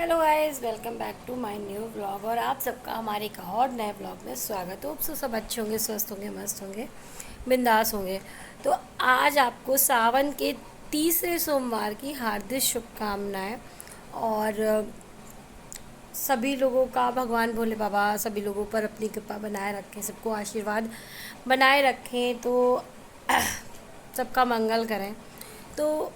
Hello guys, welcome back to my new vlog. और आप सबका हमारे एक और नए व्लॉग में स्वागत हो। सब अच्छे होंगे, स्वस्थ होंगे, मस्त होंगे, बिंदास होंगे। तो आज आपको सावन के तीसरे सोमवार की हार्दिक शुभकामनाएं। और सभी लोगों का भगवान भोले बाबा सभी लोगों पर अपनी कृपा बनाए रखें, सबको आशीर्वाद बनाए रखें, तो सबका मंगल करें। तो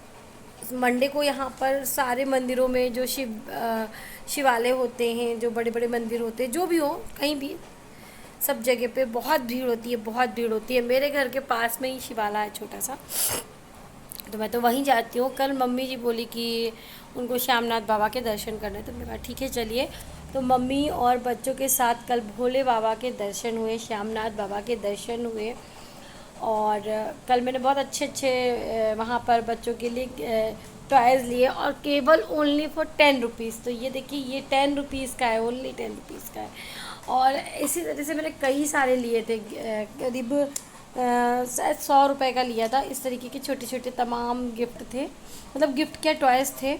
मंडे को यहाँ पर सारे मंदिरों में जो शिवालय होते हैं, जो बड़े बड़े मंदिर होते हैं, जो भी हो, कहीं भी सब जगह पे बहुत भीड़ होती है, बहुत भीड़ होती है। मेरे घर के पास में ही शिवालय है छोटा सा, तो मैं तो वहीं जाती हूँ। कल मम्मी जी बोली कि उनको श्यामनाथ बाबा के दर्शन करने, तो मैंने कहा ठीक है चलिए। तो मम्मी और बच्चों के साथ कल भोले बाबा के दर्शन हुए, श्यामनाथ बाबा के दर्शन हुए। और कल मैंने बहुत अच्छे अच्छे वहाँ पर बच्चों के लिए टॉयज़ लिए, और केवल ओनली फॉर 10 रुपीज़। तो ये देखिए, ये 10 रुपीज़ का है, ओनली 10 रुपीज़ का है। और इसी तरह से मैंने कई सारे लिए थे, करीब शायद 100 रुपये का लिया था। इस तरीके के छोटे छोटे तमाम गिफ्ट थे, मतलब गिफ्ट क्या, टॉयज़ थे।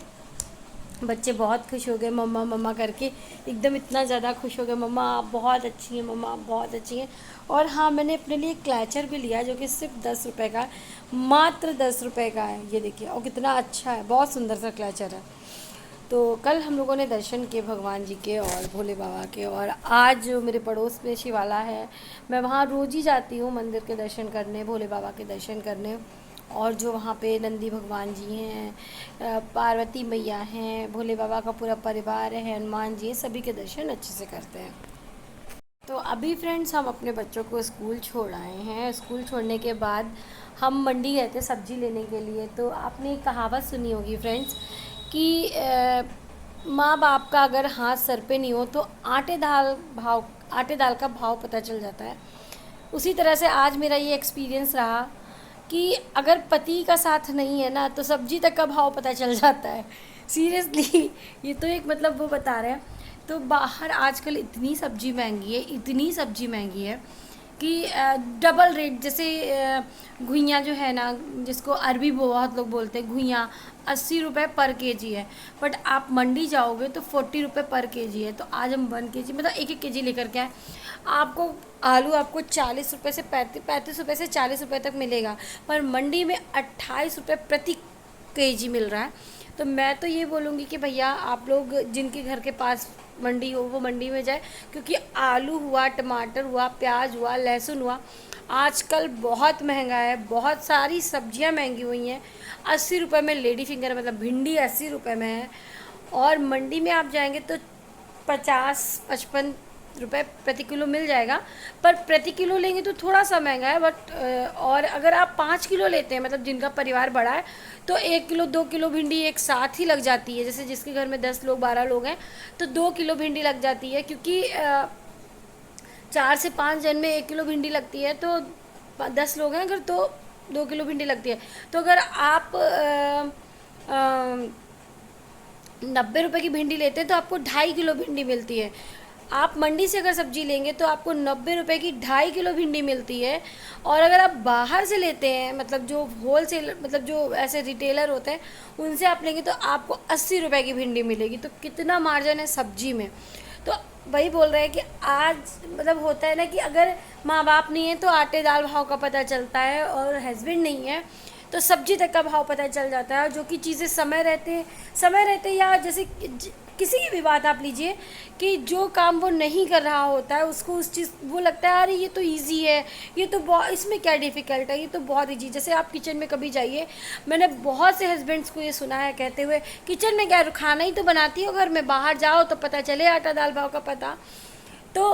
बच्चे बहुत खुश हो गए, मम्मा मम्मा करके एकदम इतना ज़्यादा खुश हो गए, मम्मा आप बहुत अच्छी हैं, मम्मा आप बहुत अच्छी हैं। और हाँ, मैंने अपने लिए क्लैचर भी लिया जो कि सिर्फ 10 रुपये का है, मात्र 10 रुपये का है। ये देखिए, और कितना अच्छा है, बहुत सुंदर सा क्लैचर है। तो कल हम लोगों ने दर्शन किए भगवान जी के और भोले बाबा के। और आज जो मेरे पड़ोस में शिवाला है, मैं वहाँ रोज़ ही जाती हूँ मंदिर के दर्शन करने, भोले बाबा के दर्शन करने। और जो वहाँ पे नंदी भगवान जी हैं, पार्वती मैया हैं, भोले बाबा का पूरा परिवार है, हनुमान जी हैं, सभी के दर्शन अच्छे से करते हैं। तो अभी फ्रेंड्स, हम अपने बच्चों को स्कूल छोड़ आए हैं। स्कूल छोड़ने के बाद हम मंडी गए थे सब्ज़ी लेने के लिए। तो आपने एक कहावत सुनी होगी फ्रेंड्स कि माँ बाप का अगर हाथ सर पे नहीं हो तो आटे दाल का भाव पता चल जाता है। उसी तरह से आज मेरा ये एक्सपीरियंस रहा कि अगर पति का साथ नहीं है ना, तो सब्जी तक का भाव पता चल जाता है। सीरियसली, ये तो एक मतलब वो बता रहे हैं। तो बाहर आजकल इतनी सब्जी महंगी है, इतनी सब्जी महंगी है कि डबल रेट। जैसे घुइयाँ जो है ना, जिसको अरबी बहुत लोग बोलते हैं घुइयाँ, 80 रुपये पर केजी है। बट आप मंडी जाओगे तो 40 रुपये पर केजी है। तो आज हम 1 केजी, मतलब एक एक केजी लेकर के आए। आपको आलू आपको 40 रुपये से 35 रुपये से 40 रुपये तक मिलेगा, पर मंडी में 28 रुपये प्रति केजी मिल रहा है। तो मैं तो ये बोलूँगी कि भैया आप लोग जिनके घर के पास मंडी हो वो मंडी में जाए, क्योंकि आलू हुआ, टमाटर हुआ, प्याज हुआ, लहसुन हुआ, आजकल बहुत महंगा है। बहुत सारी सब्जियां महंगी हुई हैं। 80 रुपये में लेडी फिंगर, मतलब भिंडी 80 रुपये में है। और मंडी में आप जाएंगे तो 50-55 रुपये प्रति किलो मिल जाएगा। पर प्रति किलो लेंगे तो थोड़ा सा महंगा है, बट और अगर आप 5 किलो लेते हैं, मतलब जिनका परिवार बड़ा है, तो 1 किलो 2 किलो भिंडी एक साथ ही लग जाती है। जैसे जिसके घर में 10 लोग 12 लोग हैं, तो 2 किलो भिंडी लग जाती है, क्योंकि 4 से 5 जन में 1 किलो भिंडी लगती है। तो 10 लोग हैं अगर, तो 2 किलो भिंडी लगती है। तो अगर आप 90 रुपये की भिंडी लेते हैं तो आपको 2.5 किलो भिंडी मिलती है। आप मंडी से अगर सब्जी लेंगे तो आपको 90 रुपये की 2.5 किलो भिंडी मिलती है। और अगर आप बाहर से लेते हैं, मतलब जो होल सेल, मतलब जो ऐसे रिटेलर होते हैं, उनसे आप लेंगे तो आपको 80 रुपये की भिंडी मिलेगी। तो कितना मार्जिन है सब्जी में। तो वही बोल रहे हैं कि आज मतलब होता है ना कि अगर माँ बाप नहीं है तो आटे दाल भाव का पता चलता है, और हस्बैंड नहीं है तो सब्जी तक का भाव पता चल जाता है। जो कि चीज़ें समय रहते या जैसे किसी की भी बात आप लीजिए कि जो काम वो नहीं कर रहा होता है, उसको उस चीज़ वो लगता है अरे ये तो इजी है, ये तो बहुत, इसमें क्या डिफ़िकल्ट है, ये तो बहुत इजी। जैसे आप किचन में कभी जाइए, मैंने बहुत से हस्बैंड्स को ये सुना है कहते हुए, किचन में क्या खाना ही तो बनाती हो घर में, बाहर जाओ तो पता चले आटा दाल भाव का पता। तो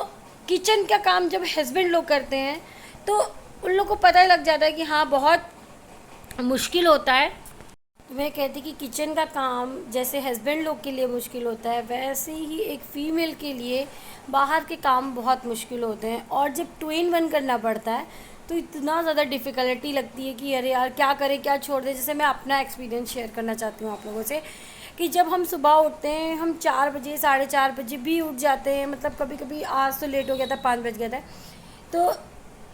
किचन का काम जब हस्बैंड लोग करते हैं तो उन लोग को पता ही लग जाता है कि हाँ बहुत मुश्किल होता है। मैं कहती कि किचन का काम जैसे हस्बैंड लोग के लिए मुश्किल होता है, वैसे ही एक फ़ीमेल के लिए बाहर के काम बहुत मुश्किल होते हैं। और जब 2 in 1 करना पड़ता है तो इतना ज़्यादा डिफ़िकल्टी लगती है कि अरे यार क्या करें, क्या छोड़ दें। जैसे मैं अपना एक्सपीरियंस शेयर करना चाहती हूँ आप लोगों से कि जब हम सुबह उठते हैं, हम 4 बजे 4:30 बजे भी उठ जाते हैं। मतलब कभी कभी आज तो लेट हो गया था, 5 बज गया था। तो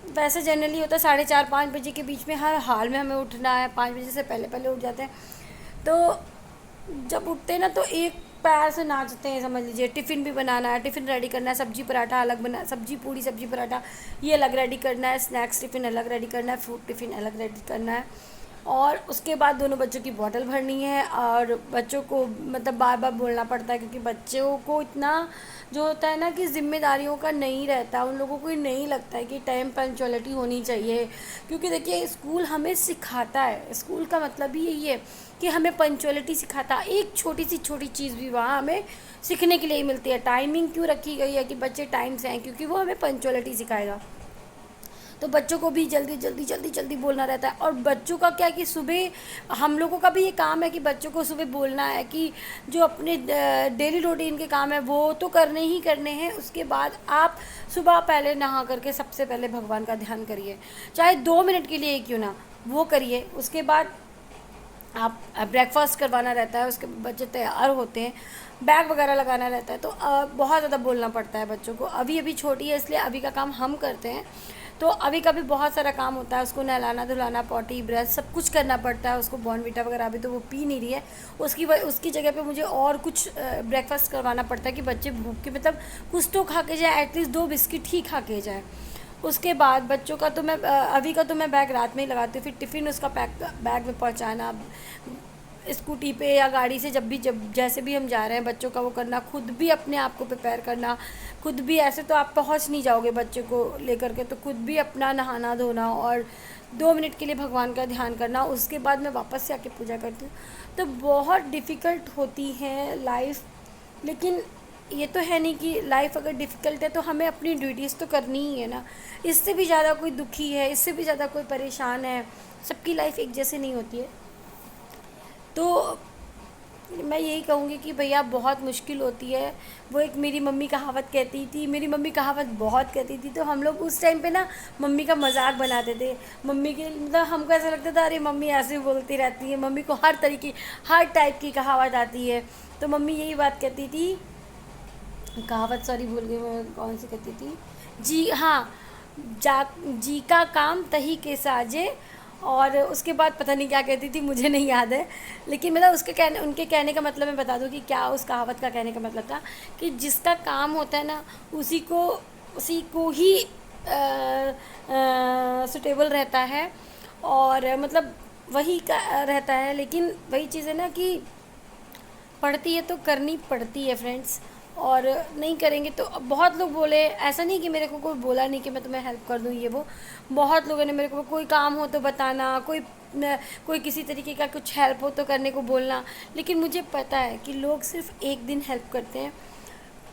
वैसे जनरली होता है 4:30-5 बजे के बीच में, हर हाल में हमें उठना है। 5 बजे से पहले पहले उठ जाते हैं। तो जब उठते हैं ना, तो एक पैर से नाचते हैं समझ लीजिए। टिफ़िन भी बनाना है, टिफ़िन रेडी करना है, सब्जी पराठा अलग बना, सब्जी पूड़ी सब्जी पराठा ये अलग रेडी करना है, स्नैक्स टिफ़िन अलग रेडी करना है, फ्रूट टिफ़िन अलग रेडी करना है। और उसके बाद दोनों बच्चों की बॉटल भरनी है। और बच्चों को मतलब बार बार बोलना पड़ता है, क्योंकि बच्चों को इतना जो होता है ना कि ज़िम्मेदारियों का नहीं रहता, उन लोगों को ही नहीं लगता है कि टाइम पंक्चुअलिटी होनी चाहिए। क्योंकि देखिए स्कूल हमें सिखाता है, स्कूल का मतलब ही यही है कि हमें पंक्चुअलिटी सिखाता है। एक छोटी सी छोटी चीज़ भी वहाँ हमें सीखने के लिए मिलती है। टाइमिंग क्यों रखी गई है कि बच्चे टाइम से आएँ, क्योंकि वो हमें पंक्चुअलिटी सिखाएगा। तो बच्चों को भी जल्दी जल्दी जल्दी जल्दी बोलना रहता है। और बच्चों का क्या है कि सुबह हम लोगों का भी ये काम है कि बच्चों को सुबह बोलना है कि जो अपने डेली रूटीन के काम है वो तो करने ही करने हैं। उसके बाद आप सुबह पहले नहा करके सबसे पहले भगवान का ध्यान करिए, चाहे 2 मिनट के लिए क्यों ना वो करिए। उसके बाद आप ब्रेकफास्ट करवाना रहता है, उसके बच्चे तैयार होते हैं, बैग वगैरह लगाना रहता है। तो बहुत ज़्यादा बोलना पड़ता है बच्चों को। अभी अभी छोटी है इसलिए अभी का काम हम करते हैं। तो अभी का भी बहुत सारा काम होता है, उसको नहलाना धुलाना, पॉटी ब्रश सब कुछ करना पड़ता है। उसको बॉर्नवीटा वगैरह अभी तो वो पी नहीं रही है, उसकी जगह पे मुझे और कुछ ब्रेकफास्ट करवाना पड़ता है कि बच्चे भूख के मतलब कुछ तो खा के जाए, एटलीस्ट 2 बिस्किट ही खा के जाए। उसके बाद बच्चों का तो मैं अभी का तो मैं बैग रात में ही लगाती हूँ। फिर टिफ़िन उसका बैग में पहुँचाना, स्कूटी पे या गाड़ी से जब जैसे भी हम जा रहे हैं बच्चों का वो करना, खुद भी अपने आप को प्रिपेयर करना, खुद भी ऐसे तो आप पहुंच नहीं जाओगे बच्चे को लेकर के, तो खुद भी अपना नहाना धोना और 2 मिनट के लिए भगवान का ध्यान करना। उसके बाद मैं वापस से आके पूजा करती हूँ। तो बहुत डिफ़िकल्ट होती है लाइफ, लेकिन ये तो है नहीं कि लाइफ अगर डिफ़िकल्ट है तो हमें अपनी ड्यूटीज़ तो करनी ही है ना। इससे भी ज़्यादा कोई दुखी है, इससे भी ज़्यादा कोई परेशान है, सबकी लाइफ एक जैसे नहीं होती है। तो मैं यही कहूँगी कि भैया बहुत मुश्किल होती है। वो एक मेरी मम्मी कहावत कहती थी, मेरी मम्मी कहावत बहुत कहती थी, तो हम लोग उस टाइम पे ना मम्मी का मजाक बनाते थे। मम्मी के मतलब हमको ऐसा लगता था अरे मम्मी ऐसे बोलती रहती है, मम्मी को हर तरीके हर टाइप की कहावत आती है। तो मम्मी यही बात कहती थी, कहावत सॉरी भूल गई मैं कौन सी कहती थी। जी हाँ, जा जी का काम तही के साजे। और उसके बाद पता नहीं क्या कहती थी, मुझे नहीं याद है। लेकिन मतलब उनके कहने का मतलब मैं बता दूं कि क्या उस कहावत का कहने का मतलब था कि जिसका काम होता है ना उसी को ही सुटेबल रहता है, और मतलब वही का रहता है। लेकिन वही चीज़ है ना कि पड़ती है तो करनी पड़ती है फ्रेंड्स, और नहीं करेंगे तो बहुत लोग बोले, ऐसा नहीं कि मेरे को कोई बोला नहीं कि मैं तुम्हें हेल्प कर दूँ ये वो। बहुत लोगों ने मेरे को कोई काम हो तो बताना, कोई किसी तरीके का कुछ हेल्प हो तो करने को बोलना। लेकिन मुझे पता है कि लोग सिर्फ एक दिन हेल्प करते हैं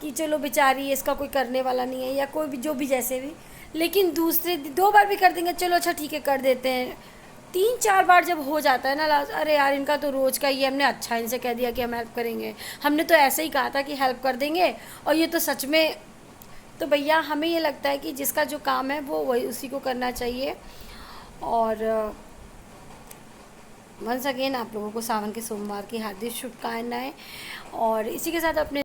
कि चलो बेचारी इसका कोई करने वाला नहीं है, या कोई भी जो भी जैसे भी। लेकिन दूसरे 2 बार भी कर देंगे, चलो अच्छा ठीक है कर देते हैं। 3-4 बार जब हो जाता है ना अरे यार इनका तो रोज़ का ही है, हमने अच्छा इनसे कह दिया कि हम हेल्प करेंगे, हमने तो ऐसे ही कहा था कि हेल्प कर देंगे और ये तो सच में। तो भैया हमें ये लगता है कि जिसका जो काम है वो वही उसी को करना चाहिए। और वंस अगेन आप लोगों को सावन के सोमवार की हार्दिक शुभकामनाएं। और इसी के साथ अपने